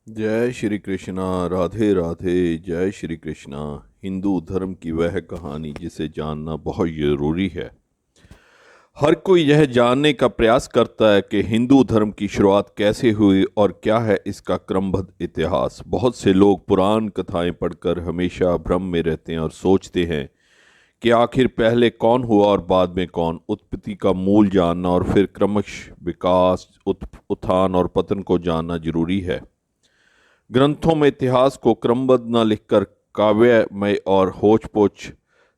जय श्री कृष्णा। राधे राधे। जय श्री कृष्णा। हिंदू धर्म की वह कहानी जिसे जानना बहुत ज़रूरी है। हर कोई यह जानने का प्रयास करता है कि हिंदू धर्म की शुरुआत कैसे हुई और क्या है इसका क्रमबद्ध इतिहास। बहुत से लोग पुराण कथाएं पढ़कर हमेशा भ्रम में रहते हैं और सोचते हैं कि आखिर पहले कौन हुआ और बाद में कौन। उत्पत्ति का मूल जानना और फिर क्रमश विकास, उत्थान और पतन को जानना जरूरी है। ग्रंथों में इतिहास को क्रमबद्ध न लिखकर काव्यमय और होच पोच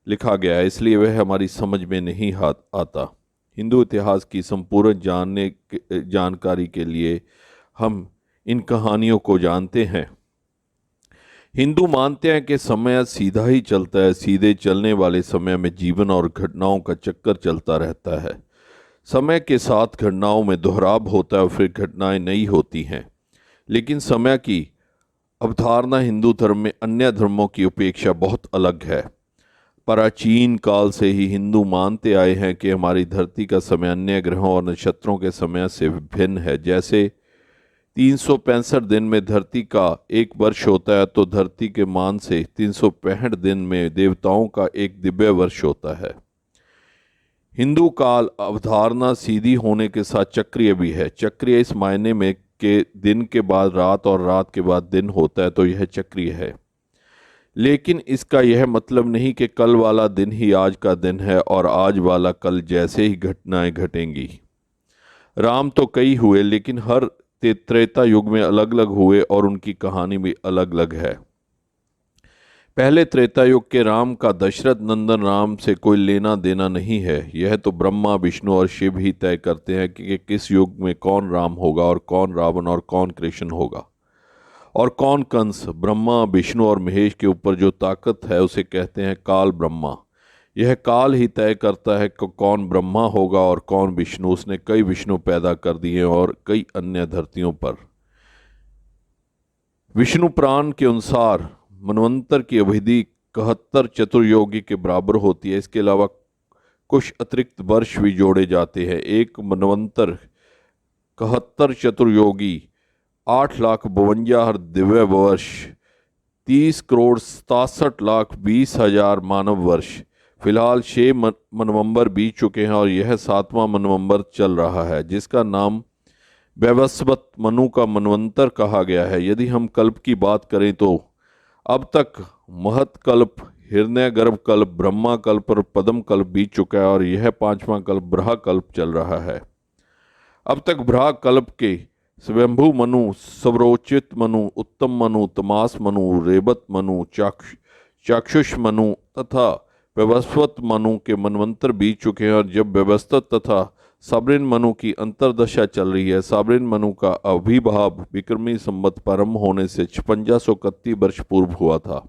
लिखा गया है, इसलिए वह हमारी समझ में नहीं आता। हिंदू इतिहास की संपूर्ण जानकारी के लिए हम इन कहानियों को जानते हैं। हिंदू मानते हैं कि समय सीधा ही चलता है। सीधे चलने वाले समय में जीवन और घटनाओं का चक्कर चलता रहता है। समय के साथ घटनाओं में दोहराव होता है और फिर घटनाएं नई होती हैं। लेकिन समय की अवधारणा हिंदू धर्म में अन्य धर्मों की अपेक्षा बहुत अलग है। प्राचीन काल से ही हिंदू मानते आए हैं कि हमारी धरती का समय अन्य ग्रहों और नक्षत्रों के समय से भिन्न है। जैसे 365 दिन में धरती का एक वर्ष होता है, तो धरती के मान से 365 दिन में देवताओं का एक दिव्य वर्ष होता है। हिंदू काल अवधारणा सीधी होने के साथ चक्रीय भी है। चक्रीय इस मायने में कि दिन के बाद रात और रात के बाद दिन होता है, तो यह चक्रीय है। लेकिन इसका यह मतलब नहीं कि कल वाला दिन ही आज का दिन है और आज वाला कल जैसे ही घटनाएं घटेंगी। राम तो कई हुए, लेकिन हर त्रेता युग में अलग अलग हुए और उनकी कहानी भी अलग अलग है। पहले त्रेता युग के राम का दशरथ नंदन राम से कोई लेना देना नहीं है। यह तो ब्रह्मा, विष्णु और शिव ही तय करते हैं कि किस युग में कौन राम होगा और कौन रावण और कौन कृष्ण होगा और कौन कंस। ब्रह्मा, विष्णु और महेश के ऊपर जो ताकत है उसे कहते हैं काल ब्रह्मा। यह काल ही तय करता है कि कौन ब्रह्मा होगा और कौन विष्णु। उसने कई विष्णु पैदा कर दिए और कई अन्य धरतियों पर। विष्णु पुराण के अनुसार मनवंतर की अवधि 71 चतुर्योगी के बराबर होती है। इसके अलावा कुछ अतिरिक्त वर्ष भी जोड़े जाते हैं। एक मनवंतर 71 चतुर्योगी 8,52,000 दिव्य वर्ष, 30,67,20,000 मानव वर्ष। फिलहाल 6 मनवंबर बीत चुके हैं और यह 7वां मनवंबर चल रहा है, जिसका नाम वैवस्वत मनु का मनवंतर कहा गया है। यदि हम कल्प की बात करें तो अब तक महत्कल्प, हिरण्यगर्भ कल्प, ब्रह्मा कल्प और पद्म कल्प बीत चुका है और यह 5वां कल्प ब्रहा कल्प चल रहा है। अब तक ब्रहा कल्प के स्वयंभू मनु, स्वरोचित मनु, उत्तम मनु, तमास मनु, रेबत मनु, चाक्षुष मनु तथा व्यवस्वत मनु के मनवंतर बीत चुके हैं। और जब व्यवस्थित तथा साबरिन मनु की अंतर्दशा चल रही है। साबरिन मनु का आविर्भाव विक्रमी संवत प्रारंभ होने से 5631 वर्ष पूर्व हुआ था।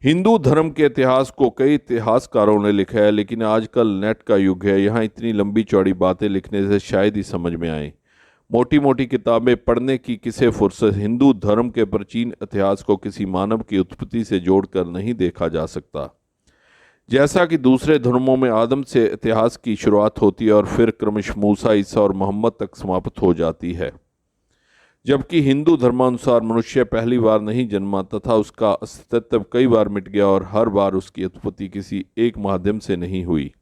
हिंदू धर्म के इतिहास को कई इतिहासकारों ने लिखा है, लेकिन आजकल नेट का युग है। यहाँ इतनी लंबी चौड़ी बातें लिखने से शायद ही समझ में आए। मोटी मोटी किताबें पढ़ने की किसे फुर्सत। हिंदू धर्म के प्राचीन इतिहास को किसी मानव की उत्पत्ति से जोड़कर नहीं देखा जा सकता। जैसा कि दूसरे धर्मों में आदम से इतिहास की शुरुआत होती है और फिर क्रमश मूसा, ईसा और मोहम्मद तक समाप्त हो जाती है, जबकि हिंदू धर्मानुसार मनुष्य पहली बार नहीं जन्मा तथा उसका अस्तित्व कई बार मिट गया और हर बार उसकी उत्पत्ति किसी एक माध्यम से नहीं हुई।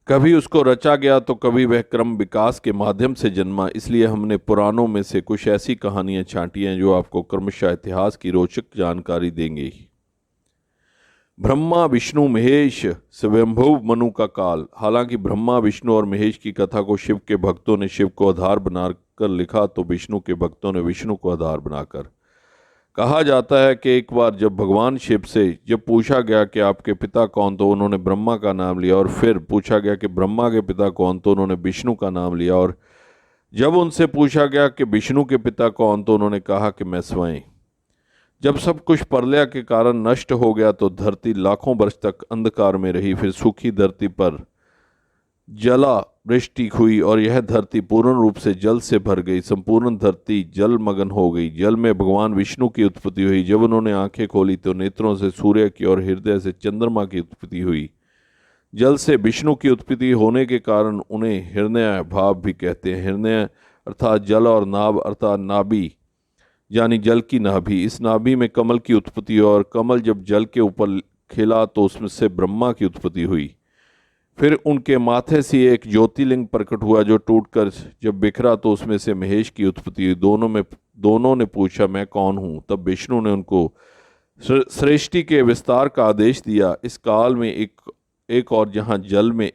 कभी उसको रचा गया तो कभी वह क्रम विकास के माध्यम से जन्मा। इसलिए हमने पुराणों में से कुछ ऐसी कहानियां छांटी हैं जो आपको क्रमशः इतिहास की रोचक जानकारी देंगी। ब्रह्मा, विष्णु, महेश, स्वयंभू मनु का काल। हालांकि ब्रह्मा, विष्णु और महेश की कथा को शिव के भक्तों ने शिव को आधार बनाकर लिखा, तो विष्णु के भक्तों ने विष्णु को आधार बनाकर। कहा जाता है कि एक बार जब भगवान शिव से जब पूछा गया कि आपके पिता कौन, तो उन्होंने ब्रह्मा का नाम लिया। और फिर पूछा गया कि ब्रह्मा के पिता कौन, तो उन्होंने विष्णु का नाम लिया। और जब उनसे पूछा गया कि विष्णु के पिता कौन, तो उन्होंने कहा कि मैं स्वयं। जब सब कुछ प्रलय के कारण नष्ट हो गया तो धरती लाखों वर्ष तक अंधकार में रही। फिर सूखी धरती पर जला वृष्टि हुई और यह धरती पूर्ण रूप से जल से भर गई। संपूर्ण धरती जलमग्न हो गई। जल में भगवान विष्णु की उत्पत्ति हुई। जब उन्होंने आंखें खोली तो नेत्रों से सूर्य की और हृदय से चंद्रमा की उत्पत्ति हुई। जल से विष्णु की उत्पत्ति होने के कारण उन्हें हिरण्य भाव भी कहते हैं। हिरण्य अर्थात जल और नाभ अर्थात नाभि यानी जल की नाभि। इस नाभि में कमल की उत्पत्ति, और कमल जब जल के ऊपर खिला तो उसमें से ब्रह्मा की उत्पत्ति हुई। फिर उनके माथे से एक ज्योतिर्लिंग प्रकट हुआ जो टूटकर जब बिखरा तो उसमें से महेश की उत्पत्ति हुई। दोनों ने पूछा, मैं कौन हूँ? तब विष्णु ने उनको सृष्टि के विस्तार का आदेश दिया। इस काल में एक और जहाँ जल में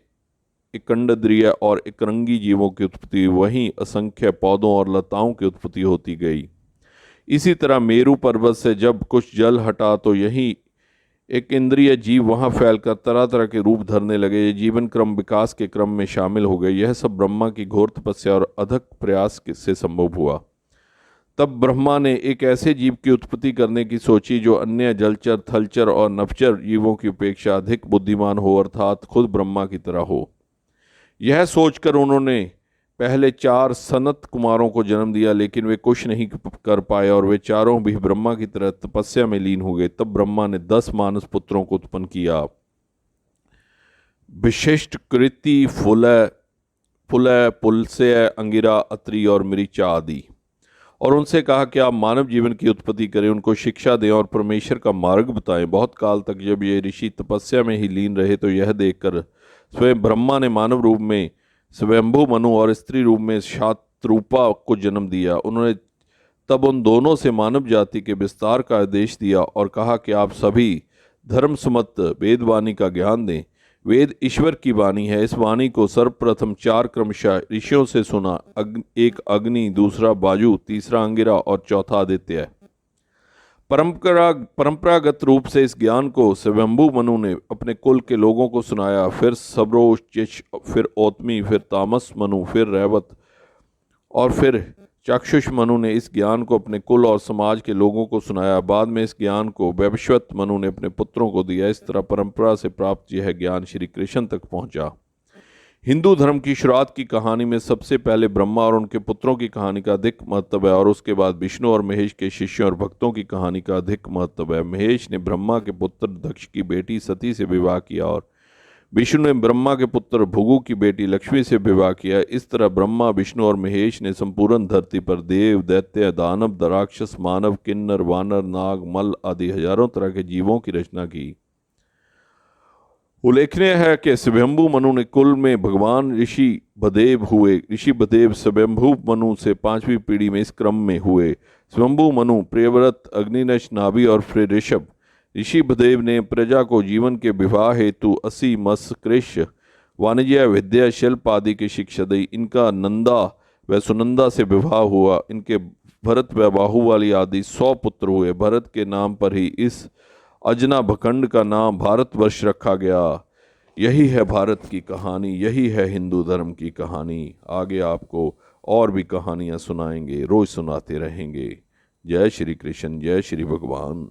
एकंडद्रीय और एकरंगी जीवों की उत्पत्ति, वहीं असंख्य पौधों और लताओं की उत्पत्ति होती गई। इसी तरह मेरू पर्वत से जब कुछ जल हटा तो यही एक इंद्रिय जीव वहाँ फैलकर तरह तरह के रूप धरने लगे। ये जीवन क्रम विकास के क्रम में शामिल हो गए। यह सब ब्रह्मा की घोर तपस्या और अथक प्रयास से संभव हुआ। तब ब्रह्मा ने एक ऐसे जीव की उत्पत्ति करने की सोची जो अन्य जलचर, थलचर और नभचर जीवों की अपेक्षा अधिक बुद्धिमान हो, अर्थात खुद ब्रह्मा की तरह हो। यह सोचकर उन्होंने पहले 4 सनत कुमारों को जन्म दिया, लेकिन वे कुछ नहीं कर पाए और वे चारों भी ब्रह्मा की तरह तपस्या में लीन हो गए। तब ब्रह्मा ने 10 मानस पुत्रों को उत्पन्न किया। विशिष्ट, कृति, फुलय, पुलस्त्य, अंगिरा, अत्रि और मृचा आदि, और उनसे कहा कि आप मानव जीवन की उत्पत्ति करें, उनको शिक्षा दें और परमेश्वर का मार्ग बताएं। बहुत काल तक जब ये ऋषि तपस्या में ही लीन रहे तो यह देखकर स्वयं ब्रह्मा ने मानव रूप में स्वयंभू मनु और स्त्री रूप में शातरूपा को जन्म दिया। उन्होंने तब उन दोनों से मानव जाति के विस्तार का आदेश दिया और कहा कि आप सभी धर्म सम्मत वेदवाणी का ज्ञान दें। वेद ईश्वर की वाणी है। इस वाणी को सर्वप्रथम 4 क्रमशः ऋषियों से सुना। एक अग्नि, दूसरा वायु, तीसरा अंगिरा और चौथा आदित्य है। परंपरागत रूप से इस ज्ञान को स्वयंभू मनु ने अपने कुल के लोगों को सुनाया, फिर सबरोच, फिर ओतमी, फिर तामस मनु, फिर रैवत और फिर चक्षुष मनु ने इस ज्ञान को अपने कुल और समाज के लोगों को सुनाया। बाद में इस ज्ञान को वैवस्वत मनु ने अपने पुत्रों को दिया। इस तरह परंपरा से प्राप्त यह ज्ञान श्री कृष्ण तक पहुंचा। हिंदू धर्म की शुरुआत की कहानी में सबसे पहले ब्रह्मा और उनके पुत्रों की कहानी का अधिक महत्व है, और उसके बाद विष्णु और महेश के शिष्यों और भक्तों की कहानी का अधिक महत्व है। महेश ने ब्रह्मा के पुत्र दक्ष की बेटी सती से विवाह किया और विष्णु ने ब्रह्मा के पुत्र भृगु की बेटी लक्ष्मी से विवाह किया। इस तरह ब्रह्मा, विष्णु और महेश ने संपूर्ण धरती पर देव, दैत्य, दानव, राक्षस, मानव, किन्नर, वानर, नाग, मल आदि हजारों तरह के जीवों की रचना की। उल्लेखनीय है कि स्वयंभू मनु ने कुल में भगवान ऋषि बदेव हुए। ऋषि बदेव स्वयंभू मनु से 5वीं पीढ़ी में इस क्रम में हुए। स्वयंभू मनु, प्रियव्रत, अग्निनश, नाभि और फिर ऋषभ। ऋषि बदेव ने प्रजा को जीवन के विवाह हेतु असी, मत्स्य, कृष्ण, वाणिज्य, विद्या, शिल्प आदि की शिक्षा दी। इनका नंदा व सुनंदा से विवाह हुआ। इनके भरत व बाहुबली आदि 100 पुत्र हुए। भरत के नाम पर ही इस अजना भखंड का नाम भारतवर्ष रखा गया। यही है भारत की कहानी, यही है हिंदू धर्म की कहानी। आगे आपको और भी कहानियाँ सुनाएंगे, रोज सुनाते रहेंगे। जय श्री कृष्ण, जय श्री भगवान।